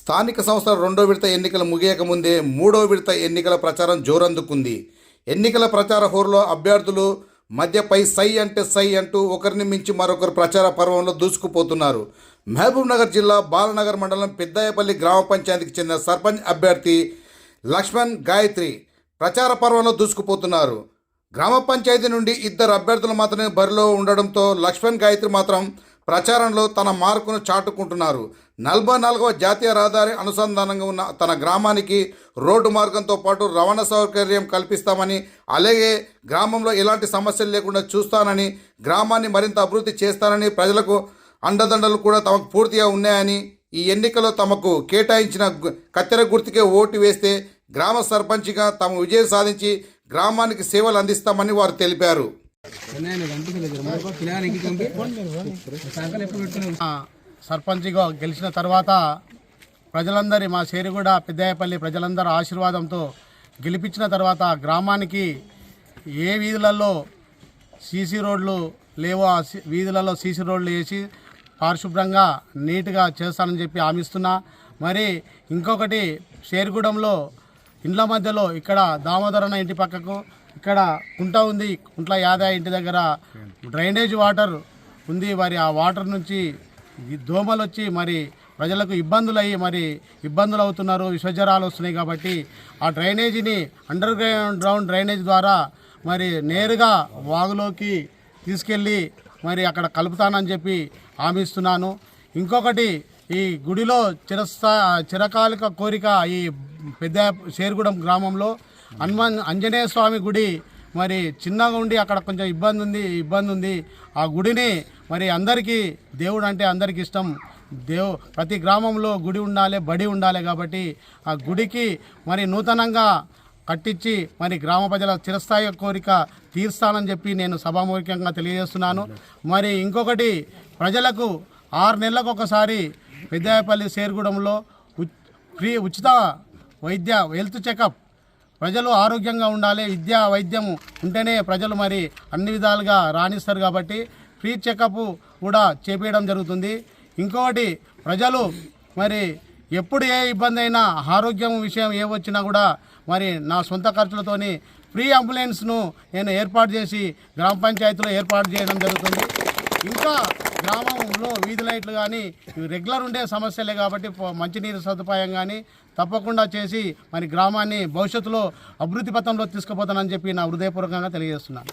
స్థానిక సంస్థల రెండో విడత ఎన్నికలు ముగియక ముందే మూడో విడత ఎన్నికల ప్రచారం జోరందుకుంది. ఎన్నికల ప్రచార హోరులో అభ్యర్థులు మధ్యపై సై అంటే సై అంటూ ఒకరిని మించి మరొకరు ప్రచార పర్వంలో దూసుకుపోతున్నారు. మహబూబ్ నగర్ జిల్లా బాలనగర్ మండలం పెద్దాయపల్లి గ్రామ పంచాయతీకి చెందిన సర్పంచ్ అభ్యర్థి లక్ష్మణ్ గాయత్రి ప్రచార పర్వంలో దూసుకుపోతున్నారు. గ్రామ పంచాయతీ నుండి ఇద్దరు అభ్యర్థులు మాత్రమే బరిలో ఉండడంతో లక్ష్మణ్ గాయత్రి మాత్రం ప్రచారంలో తన మార్కును చాటుకుంటున్నారు. 44వ జాతీయ రహదారి అనుసంధానంగా ఉన్న తన గ్రామానికి రోడ్డు మార్గంతో పాటు రవాణా సౌకర్యం కల్పిస్తామని, అలాగే గ్రామంలో ఎలాంటి సమస్యలు లేకుండా చూస్తానని, గ్రామాన్ని మరింత అభివృద్ధి చేస్తానని, ప్రజలకు అండదండలు కూడా తమకు పూర్తిగా ఉన్నాయని, ఈ ఎన్నికలో తమకు కేటాయించిన కత్తెర గుర్తుకే ఓటు వేస్తే గ్రామ సర్పంచ్గా తాము విజయం సాధించి గ్రామానికి సేవలు అందిస్తామని వారు తెలిపారు. సర్పంచ్గా గెలిచిన తర్వాత ప్రజలందరి మా షేరుగూడ పెద్దాయపల్లి ప్రజలందరి ఆశీర్వాదంతో గెలిపించిన తర్వాత గ్రామానికి ఏ వీధులలో సీసీ రోడ్లు లేవో ఆ వీధులలో సీసీ రోడ్లు వేసి పారిశుభ్రంగా నీట్గా చేస్తానని చెప్పి హామీస్తున్నా. మరి ఇంకొకటి షేరుగూడెంలో ఇండ్ల మధ్యలో ఇక్కడ దామోదరన్న ఇంటి పక్కకు ఇక్కడ కుంట ఉంది, కుంట్ల యాదయ్య ఇంటి దగ్గర డ్రైనేజ్ వాటర్ ఉంది. మరి ఆ వాటర్ నుంచి దోమలు వచ్చి మరి ప్రజలకు ఇబ్బందులు అవుతున్నారు, విషజ్వరాలు వస్తున్నాయి. కాబట్టి ఆ డ్రైనేజీని అండర్ గ్రౌండ్ డ్రైనేజ్ ద్వారా మరి నేరుగా వాగులోకి తీసుకెళ్ళి మరి అక్కడ కలుపుతానని చెప్పి హామీస్తున్నాను. ఇంకొకటి ఈ గుడిలో చిరకాలిక కోరిక ఈ పెద్ద షేరుగూడెం గ్రామంలో ఆంజనేయ స్వామి గుడి మరి చిన్నగా ఉండి అక్కడ కొంచెం ఇబ్బంది ఉంది. ఆ గుడిని మరి అందరికీ దేవుడు అంటే అందరికీ ఇష్టం. ప్రతి గ్రామంలో గుడి ఉండాలి, బడి ఉండాలి. కాబట్టి ఆ గుడికి మరి నూతనంగా కట్టించి మరి గ్రామ ప్రజల చిరస్థాయి కోరిక తీర్స్తానని చెప్పి నేను సభాముఖంగా తెలియజేస్తున్నాను. మరి ఇంకొకటి ప్రజలకు 6 నెలలకు ఒకసారి పెద్దాయపల్లి షేరుగూడెంలో ఉచిత హెల్త్ చెకప్, ప్రజలు ఆరోగ్యంగా ఉండాలి, వైద్యం ఉంటేనే ప్రజలు మరి అన్ని విధాలుగా రాణిస్తారు. కాబట్టి ఫ్రీ చెకప్ కూడా చేపేయడం జరుగుతుంది. ఇంకొకటి ప్రజలు మరి ఎప్పుడు ఏ ఇబ్బంది అయినా ఆరోగ్యం విషయం ఏ వచ్చినా కూడా మరి నా సొంత ఖర్చులతోని ఫ్రీ అంబులెన్స్ను నేను ఏర్పాటు చేసి గ్రామ పంచాయతీలో ఏర్పాటు చేయడం జరుగుతుంది. ఇంకా గ్రామంలో వీధి లైట్లు కానీ రెగ్యులర్ ఉండే సమస్యలే కాబట్టి మంచినీరు సదుపాయం కానీ తప్పకుండా చేసి మరి గ్రామాన్ని భవిష్యత్తులో అభివృద్ధి పథంలో తీసుకుపోతానని చెప్పి నా హృదయపూర్వకంగా తెలియజేస్తున్నాను.